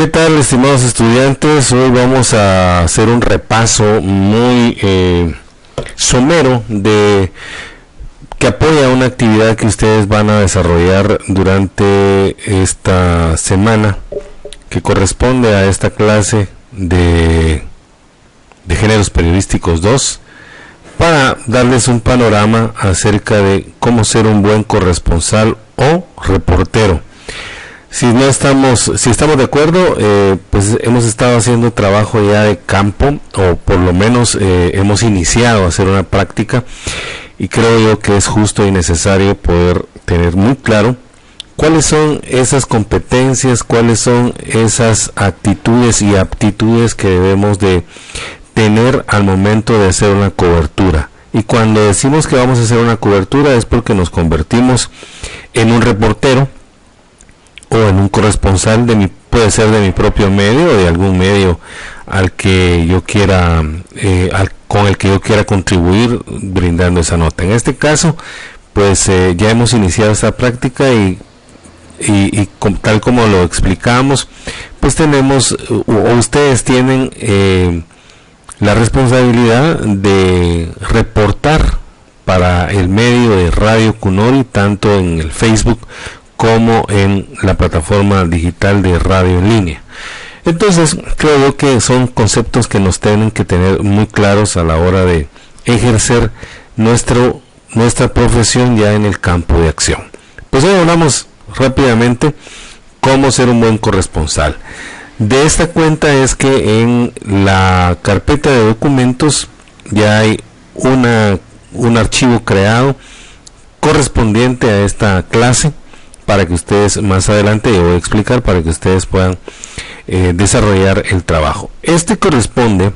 ¿Qué tal, estimados estudiantes? Hoy vamos a hacer un repaso muy somero que apoya una actividad que ustedes van a desarrollar durante esta semana, que corresponde a esta clase de Géneros Periodísticos 2, para darles un panorama acerca de cómo ser un buen corresponsal o reportero. Si estamos de acuerdo, pues hemos estado haciendo trabajo ya de campo, o por lo menos hemos iniciado a hacer una práctica, y creo yo que es justo y necesario poder tener muy claro cuáles son esas competencias, cuáles son esas actitudes y aptitudes que debemos de tener al momento de hacer una cobertura. Y cuando decimos que vamos a hacer una cobertura es porque nos convertimos en un reportero o en un corresponsal puede ser de mi propio medio o de algún medio al que yo quiera con el que yo quiera contribuir brindando esa nota. En este caso, pues ya hemos iniciado esta práctica y tal como lo explicamos, pues tenemos o ustedes tienen la responsabilidad de reportar para el medio de Radio Cunori, tanto en el Facebook como en la plataforma digital de radio en línea. Entonces, creo que son conceptos que nos tienen que tener muy claros a la hora de ejercer nuestra profesión ya en el campo de acción. Pues hoy hablamos rápidamente cómo ser un buen corresponsal. De esta cuenta es que en la carpeta de documentos ya hay un archivo creado correspondiente a esta clase, para que ustedes más adelante, yo voy a explicar, para que ustedes puedan desarrollar el trabajo. Este corresponde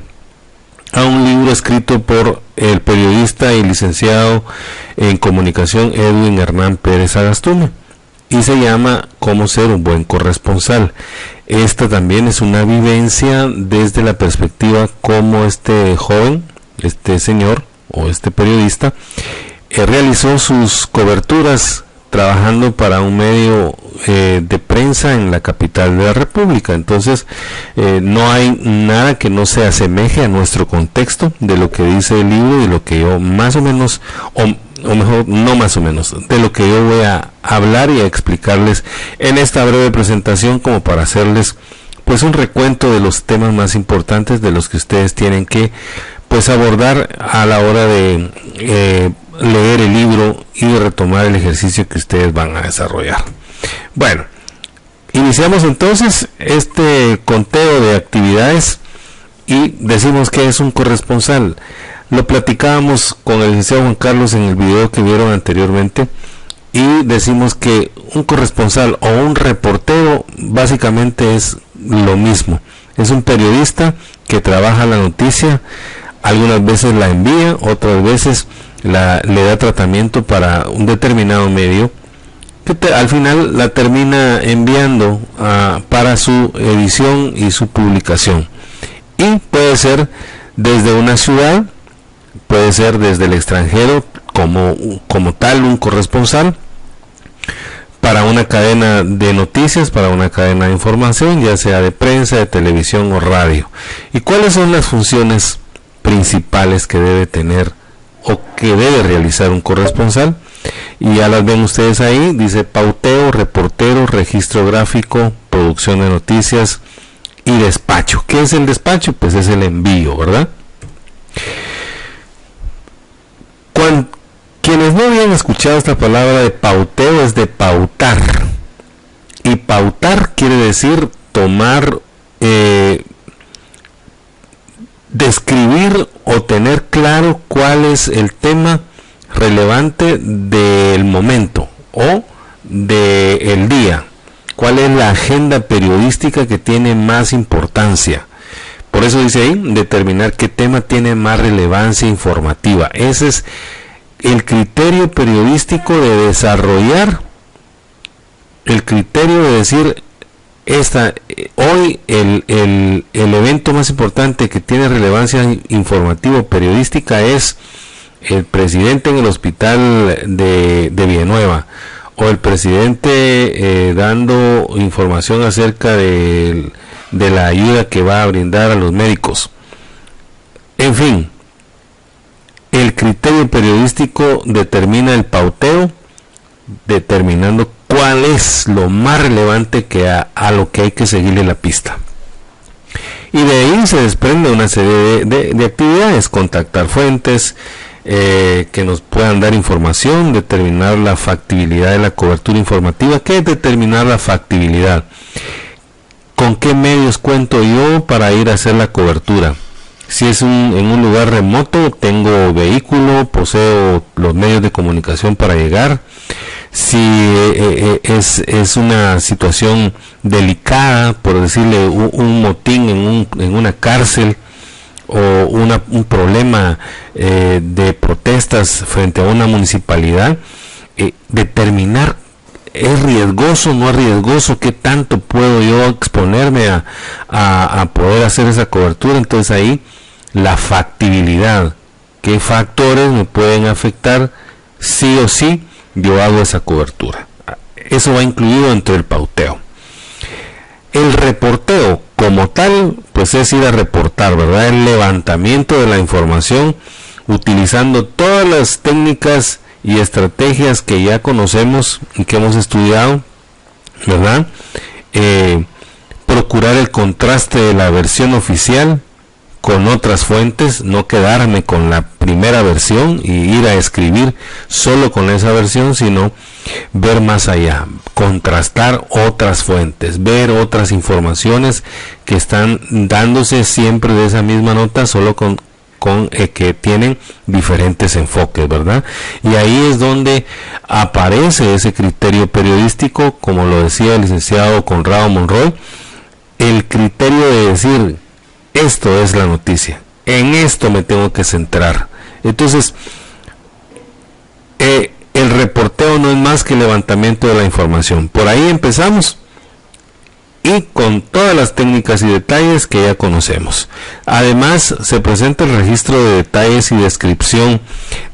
a un libro escrito por el periodista y licenciado en comunicación Edwin Hernán Pérez Agastume, y se llama Cómo ser un buen corresponsal. Esta también es una vivencia desde la perspectiva como este joven, este señor o este periodista realizó sus coberturas trabajando para un medio de prensa en la capital de la República. Entonces no hay nada que no se asemeje a nuestro contexto de lo que dice el libro y de lo que yo más o menos, o mejor no más o menos, de lo que yo voy a hablar y a explicarles en esta breve presentación, como para hacerles pues un recuento de los temas más importantes de los que ustedes tienen que pues abordar a la hora de leer el libro y de retomar el ejercicio que ustedes van a desarrollar. Bueno, iniciamos entonces este conteo de actividades y decimos que es un corresponsal. Lo platicábamos con el licenciado Juan Carlos en el video que vieron anteriormente, y decimos que un corresponsal o un reportero básicamente es lo mismo. Es un periodista que trabaja la noticia, algunas veces la envía, otras veces le da tratamiento para un determinado medio, que al final la termina enviando para su edición y su publicación. Y puede ser desde una ciudad, puede ser desde el extranjero como tal un corresponsal, para una cadena de noticias, para una cadena de información, ya sea de prensa, de televisión o radio. ¿Y cuáles son las funciones principales que debe tener o que debe realizar un corresponsal? Y ya las ven ustedes ahí, dice pauteo, reportero, registro gráfico, producción de noticias y despacho. ¿Qué es el despacho? Pues es el envío, ¿verdad? Quienes no habían escuchado esta palabra de pauteo, es de pautar, y pautar quiere decir tomar, describir o tener claro cuál es el tema relevante del momento o del día, cuál es la agenda periodística que tiene más importancia. Por eso dice ahí, determinar qué tema tiene más relevancia informativa. Ese es el criterio periodístico de desarrollar, el criterio de decir, hoy el evento más importante que tiene relevancia informativa periodística es el presidente en el hospital de Villanueva, o el presidente dando información acerca del de la ayuda que va a brindar a los médicos. En fin, el criterio periodístico determina el pauteo, determinando cuál es lo más relevante a lo que hay que seguirle la pista. Y de ahí se desprende una serie de actividades: contactar fuentes que nos puedan dar información, determinar la factibilidad de la cobertura informativa. ¿Qué es determinar la factibilidad? ¿Con qué medios cuento yo para ir a hacer la cobertura? Si es en un lugar remoto, tengo vehículo, poseo los medios de comunicación para llegar. Si es una situación delicada, por decirle un motín en una cárcel, o un problema de protestas frente a una municipalidad, determinar ¿es riesgoso, no es riesgoso? ¿Qué tanto puedo yo exponerme a poder hacer esa cobertura? Entonces ahí la factibilidad, ¿qué factores me pueden afectar? Sí o sí yo hago esa cobertura. Eso va incluido dentro del pauteo. El reporteo como tal, pues es ir a reportar, ¿verdad? El levantamiento de la información utilizando todas las técnicas y estrategias que ya conocemos y que hemos estudiado, ¿verdad? Procurar el contraste de la versión oficial con otras fuentes, no quedarme con la primera versión y ir a escribir solo con esa versión, sino ver más allá, contrastar otras fuentes, ver otras informaciones que están dándose siempre de esa misma nota, solo con que tienen diferentes enfoques, ¿verdad? Y ahí es donde aparece ese criterio periodístico, como lo decía el licenciado Conrado Monroy, el criterio de decir: esto es la noticia, en esto me tengo que centrar. Entonces, el reporteo no es más que el levantamiento de la información. Por ahí empezamos, y con todas las técnicas y detalles que ya conocemos. Además, se presenta el registro de detalles y descripción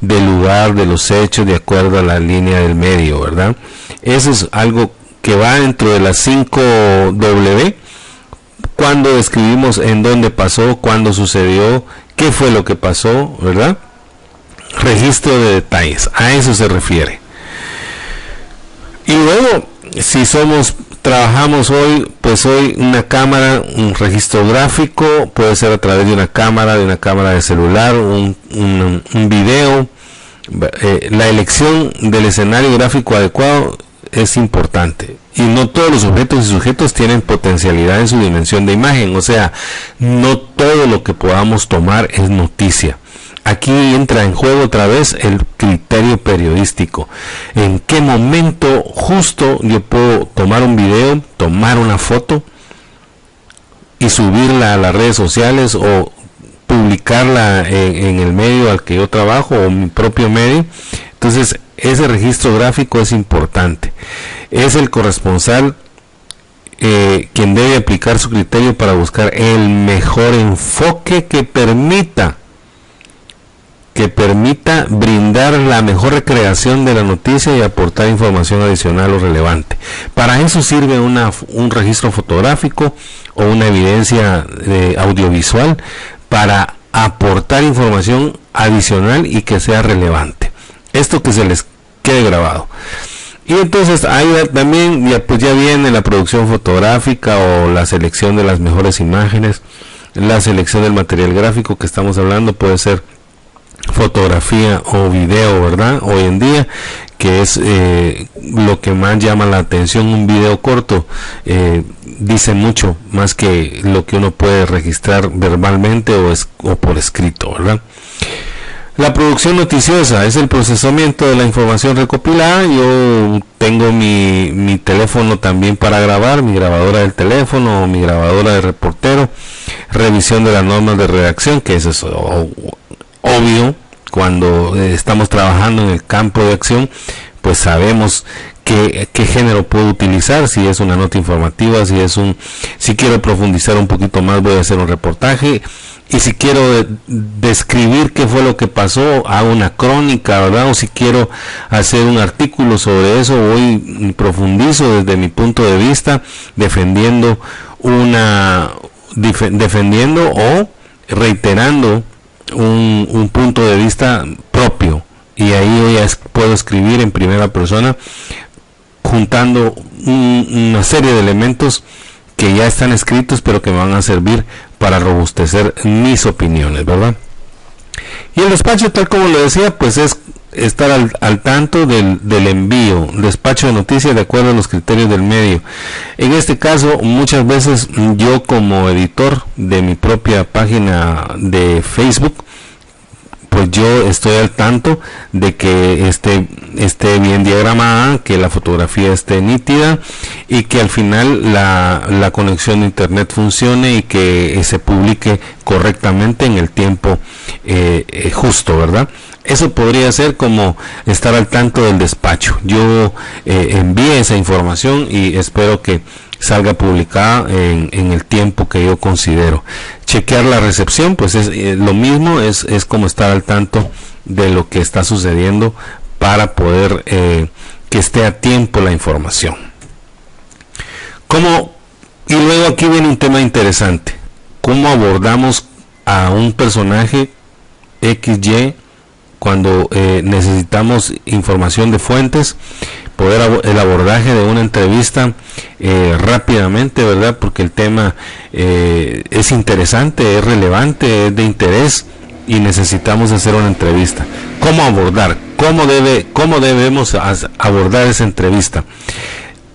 del lugar, de los hechos, de acuerdo a la línea del medio, ¿verdad? Eso es algo que va dentro de las 5W, cuando describimos en dónde pasó, cuándo sucedió, qué fue lo que pasó, ¿verdad? Registro de detalles, a eso se refiere. Y luego, si trabajamos hoy, pues hoy una cámara, un registro gráfico, puede ser a través de una cámara de celular, un video. La elección del escenario gráfico adecuado es importante, y no todos los objetos y sujetos tienen potencialidad en su dimensión de imagen, o sea, no todo lo que podamos tomar es noticia. Aquí entra en juego otra vez el criterio periodístico. ¿En qué momento justo yo puedo tomar un video, tomar una foto y subirla a las redes sociales o publicarla en el medio al que yo trabajo o mi propio medio? Entonces, ese registro gráfico es importante. Es el corresponsal quien debe aplicar su criterio para buscar el mejor enfoque que permita brindar la mejor recreación de la noticia y aportar información adicional o relevante. Para eso sirve un registro fotográfico o una evidencia audiovisual, para aportar información adicional y que sea relevante. Esto que se les quede grabado. Y entonces ahí también ya viene la producción fotográfica o la selección de las mejores imágenes, la selección del material gráfico que estamos hablando, puede ser fotografía o video, ¿verdad? Hoy en día, que es lo que más llama la atención. Un video corto dice mucho más que lo que uno puede registrar verbalmente o por escrito, ¿verdad? La producción noticiosa es el procesamiento de la información recopilada. Yo tengo mi teléfono también para grabar, mi grabadora del teléfono o mi grabadora de reportero. Revisión de las normas de redacción, que eso es obvio. Cuando estamos trabajando en el campo de acción, pues sabemos qué género puedo utilizar, si es una nota informativa, si quiero profundizar un poquito más, voy a hacer un reportaje, y si quiero describir qué fue lo que pasó, hago una crónica, ¿verdad? O si quiero hacer un artículo sobre eso, voy y profundizo desde mi punto de vista, defendiendo o reiterando un punto de vista propio, y ahí yo ya puedo escribir en primera persona, juntando una serie de elementos que ya están escritos, pero que me van a servir para robustecer mis opiniones, ¿verdad? Y el despacho, tal como lo decía, pues es estar al tanto del envío, despacho de noticias de acuerdo a los criterios del medio. En este caso, muchas veces yo, como editor de mi propia página de Facebook, pues yo estoy al tanto de que esté bien diagramada, que la fotografía esté nítida, y que al final la conexión de internet funcione, y que se publique correctamente en el tiempo justo, ¿verdad? Eso podría ser como estar al tanto del despacho. Yo envíe esa información y espero que salga publicada en el tiempo que yo considero. Chequear la recepción, pues es lo mismo, es como estar al tanto de lo que está sucediendo para poder que esté a tiempo la información. Y luego aquí viene un tema interesante: ¿cómo abordamos a un personaje XY cuando necesitamos información de fuentes? El abordaje de una entrevista rápidamente, ¿verdad? Porque el tema es interesante, es relevante, es de interés, y necesitamos hacer una entrevista. ¿Cómo abordar? ¿Cómo debemos abordar esa entrevista?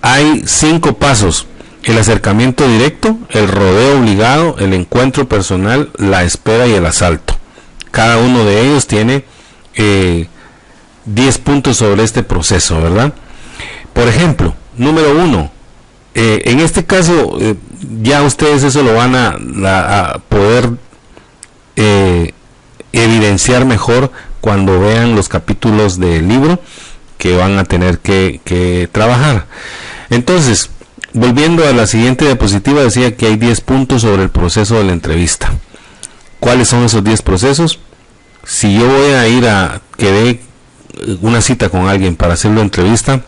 Hay 5 pasos: el acercamiento directo, el rodeo obligado, el encuentro personal, la espera y el asalto. Cada uno de ellos tiene 10 puntos sobre este proceso, ¿verdad? Por ejemplo, número 1, en este caso ya ustedes eso lo van a poder evidenciar mejor cuando vean los capítulos del libro que van a tener que trabajar. Entonces, volviendo a la siguiente diapositiva, decía que hay 10 puntos sobre el proceso de la entrevista. ¿Cuáles son esos 10 procesos? Si yo voy a ir quedé una cita con alguien para hacer la entrevista,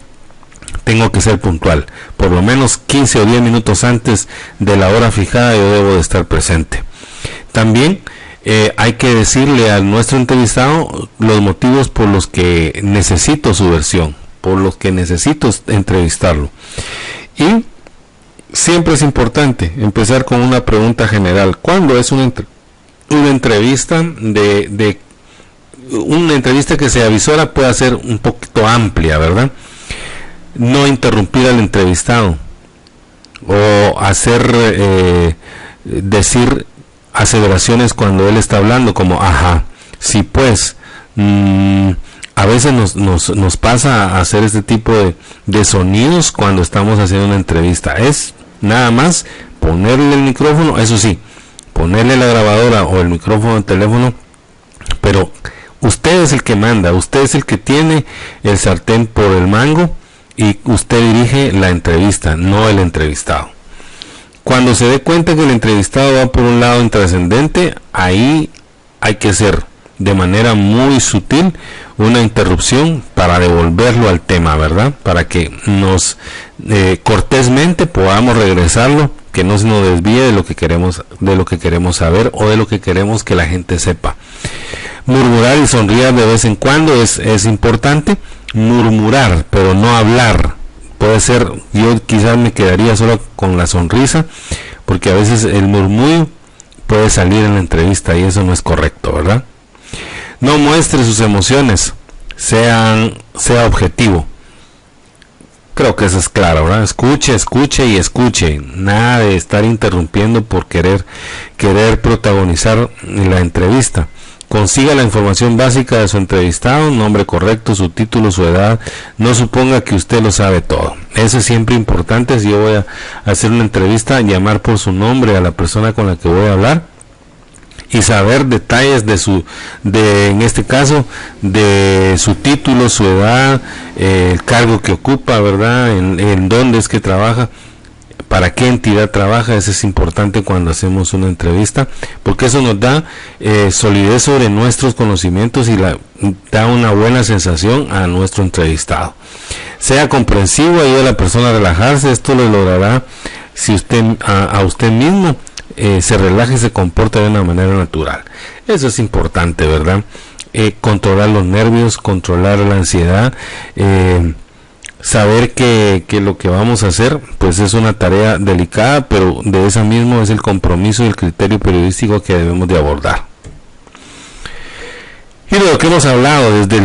tengo que ser puntual. Por lo menos 15 o 10 minutos antes de la hora fijada yo debo de estar presente. También hay que decirle a nuestro entrevistado los motivos por los que necesito su versión, por los que necesito entrevistarlo. Y siempre es importante empezar con una pregunta general. ¿Cuándo es una entrevista una entrevista que se avisora puede ser un poquito amplia, ¿verdad? No interrumpir al entrevistado o decir aseveraciones cuando él está hablando, como ajá, sí pues. A veces nos pasa a hacer este tipo de sonidos cuando estamos haciendo una entrevista. Es nada más ponerle el micrófono, eso sí, ponerle la grabadora o el micrófono del teléfono, pero usted es el que manda, usted es el que tiene el sartén por el mango, y usted dirige la entrevista, no el entrevistado. Cuando se dé cuenta que el entrevistado va por un lado intrascendente, ahí hay que hacer de manera muy sutil una interrupción para devolverlo al tema, ¿verdad? Para que cortésmente podamos regresarlo, que no se nos desvíe de lo que queremos saber o de lo que queremos que la gente sepa. Murmurar y sonreír de vez en cuando es importante. Murmurar, pero no hablar. Puede ser, yo quizás me quedaría solo con la sonrisa, porque a veces el murmullo puede salir en la entrevista y eso no es correcto, ¿verdad? No muestre sus emociones, sea objetivo. Creo que eso es claro, ¿verdad? Escuche y escuche. Nada de estar interrumpiendo por querer protagonizar la entrevista. Consiga la información básica de su entrevistado: nombre correcto, su título, su edad. No suponga que usted lo sabe todo. Eso es siempre importante. Si yo voy a hacer una entrevista, llamar por su nombre a la persona con la que voy a hablar, y saber detalles en este caso, de su título, su edad, el cargo que ocupa, ¿verdad? En dónde es que trabaja, para qué entidad trabaja. Eso es importante cuando hacemos una entrevista, porque eso nos da solidez sobre nuestros conocimientos y da una buena sensación a nuestro entrevistado. Sea comprensivo, ayuda a la persona a relajarse. Esto lo logrará si usted a usted mismo se relaja y se comporta de una manera natural. Eso es importante, ¿verdad? Controlar los nervios, controlar la ansiedad, saber que lo que vamos a hacer pues es una tarea delicada, pero de esa mismo es el compromiso y el criterio periodístico que debemos de abordar. Y de lo que hemos hablado desde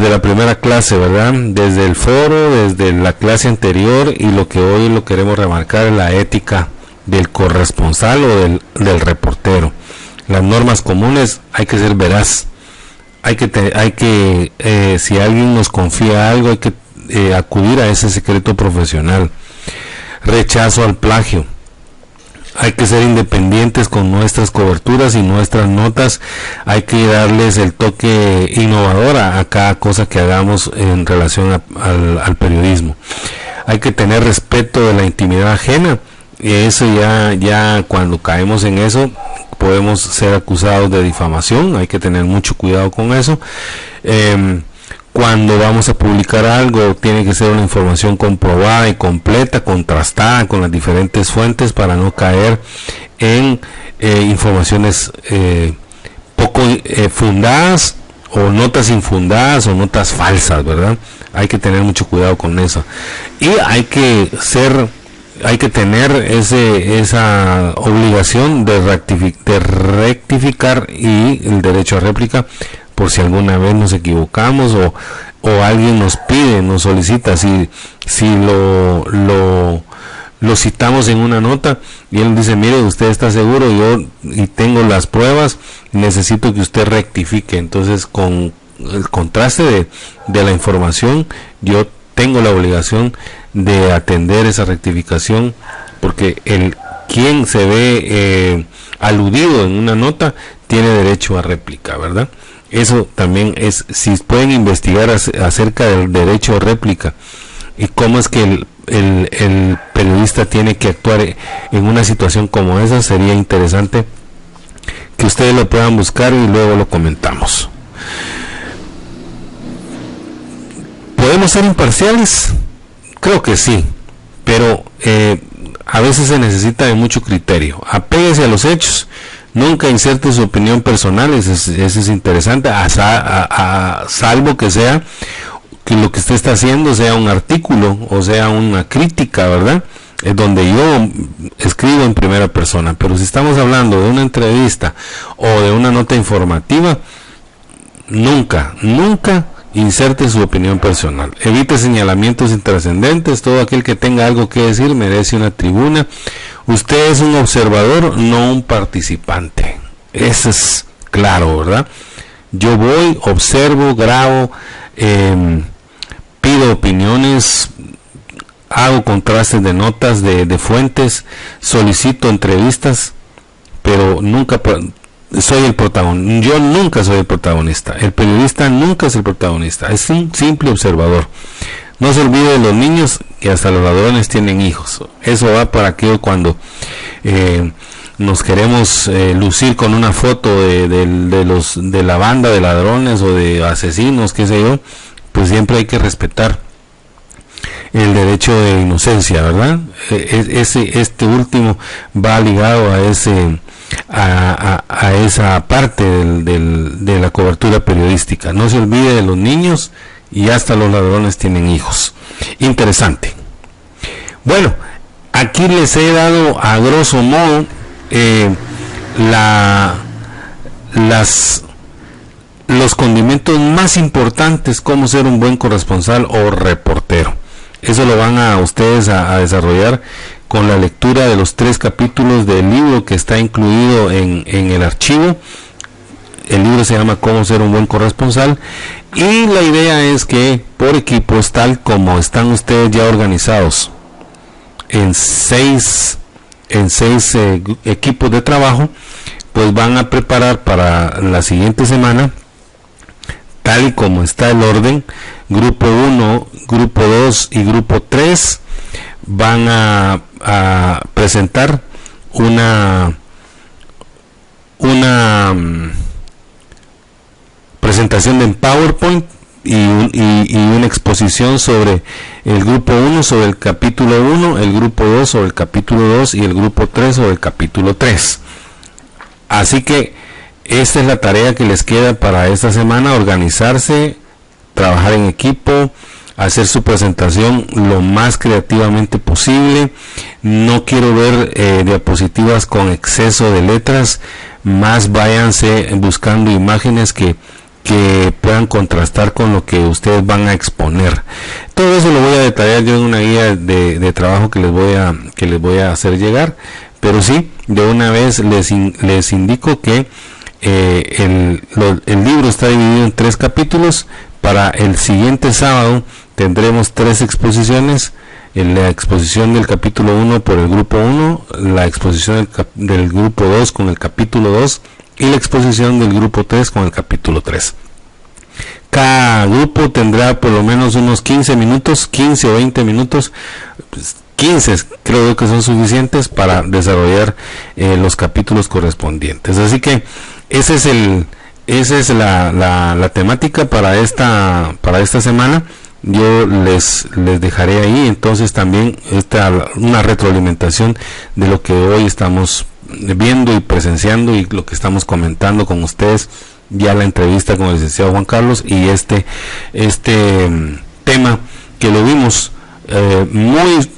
la primera clase, ¿verdad? Desde el foro, desde la clase anterior, y lo que hoy lo queremos remarcar es la ética del corresponsal o del reportero. Las normas comunes: hay que ser veraz, si alguien nos confía algo, hay que acudir a ese secreto profesional. Rechazo al plagio. Hay que ser independientes con nuestras coberturas y nuestras notas. Hay que darles el toque innovador a cada cosa que hagamos en relación al periodismo. Hay que tener respeto de la intimidad ajena. Y eso ya cuando caemos en eso podemos ser acusados de difamación. Hay que tener mucho cuidado con eso. Cuando vamos a publicar algo, tiene que ser una información comprobada y completa, contrastada con las diferentes fuentes, para no caer en informaciones poco fundadas, o notas infundadas, o notas falsas, ¿verdad? Hay que tener mucho cuidado con eso. Y hay que tener esa obligación de rectificar y el derecho a réplica, por si alguna vez nos equivocamos o alguien nos pide, nos solicita, si lo citamos en una nota y él dice: mire, usted está seguro, y tengo las pruebas, necesito que usted rectifique. Entonces, con el contraste de la información, yo tengo la obligación de atender esa rectificación, porque quien se ve aludido en una nota tiene derecho a réplica, ¿verdad? Eso también es, si pueden investigar acerca del derecho a réplica y cómo es que el periodista tiene que actuar en una situación como esa, sería interesante que ustedes lo puedan buscar y luego lo comentamos. ¿Podemos ser imparciales? Creo que sí, pero a veces se necesita de mucho criterio. Apéguese a los hechos. Nunca inserte su opinión personal. Eso es interesante, salvo que sea que lo que usted está haciendo sea un artículo o sea una crítica, ¿verdad? Es donde yo escribo en primera persona. Pero si estamos hablando de una entrevista o de una nota informativa, nunca inserte su opinión personal. Evite señalamientos intrascendentes. Todo aquel que tenga algo que decir merece una tribuna. Usted es un observador, no un participante. Eso es claro, ¿verdad? Yo voy, observo, grabo, pido opiniones, hago contrastes de notas, de fuentes, solicito entrevistas, pero nunca soy el protagonista. Yo nunca soy el protagonista. El periodista nunca es el protagonista. Es un simple observador. No se olvide de los niños, que hasta los ladrones tienen hijos. Eso va para aquello cuando nos queremos lucir con una foto de la banda de ladrones o de asesinos, qué sé yo. Pues siempre hay que respetar el derecho de inocencia, ¿verdad? Este último va ligado a esa parte de la cobertura periodística. No se olvide de los niños, y hasta los ladrones tienen hijos. Interesante. Bueno, aquí les he dado a grosso modo los condimentos más importantes, cómo ser un buen corresponsal o reportero. Eso lo van a ustedes a desarrollar con la lectura de los 3 capítulos del libro que está incluido en el archivo. El libro se llama Cómo ser un buen corresponsal, y la idea es que por equipos, tal como están ustedes ya organizados en 6 equipos de trabajo, pues van a preparar para la siguiente semana, tal y como está el orden. Grupo 1, grupo 2 y grupo 3 van a presentar una presentación en PowerPoint y una exposición sobre el grupo 1 sobre el capítulo 1, el grupo 2 sobre el capítulo 2 y el grupo 3 sobre el capítulo 3. Así que esta es la tarea que les queda para esta semana: organizarse, trabajar en equipo, hacer su presentación lo más creativamente posible. No quiero ver diapositivas con exceso de letras, más váyanse buscando imágenes que puedan contrastar con lo que ustedes van a exponer. Todo eso lo voy a detallar yo en una guía de trabajo que les voy a hacer llegar, pero sí, de una vez les indico que el libro está dividido en 3 capítulos. Para el siguiente sábado tendremos 3 exposiciones: la exposición del capítulo 1 por el grupo 1, la exposición del grupo 2 con el capítulo 2 y la exposición del grupo 3 con el capítulo 3. Cada grupo tendrá por lo menos unos 15 minutos, 15 o 20 minutos, 15 creo que son suficientes para desarrollar los capítulos correspondientes. Así que esa es la temática para esta semana. Yo les dejaré ahí entonces también una retroalimentación de lo que hoy estamos viendo y presenciando y lo que estamos comentando con ustedes, ya la entrevista con el licenciado Juan Carlos y este tema que lo vimos muy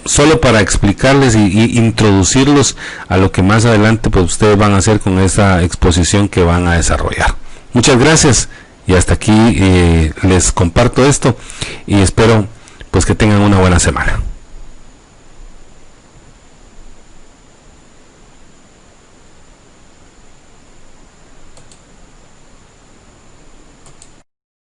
solo para explicarles y introducirlos a lo que más adelante pues ustedes van a hacer con esa exposición que van a desarrollar. Muchas gracias y hasta aquí les comparto esto y espero pues que tengan una buena semana.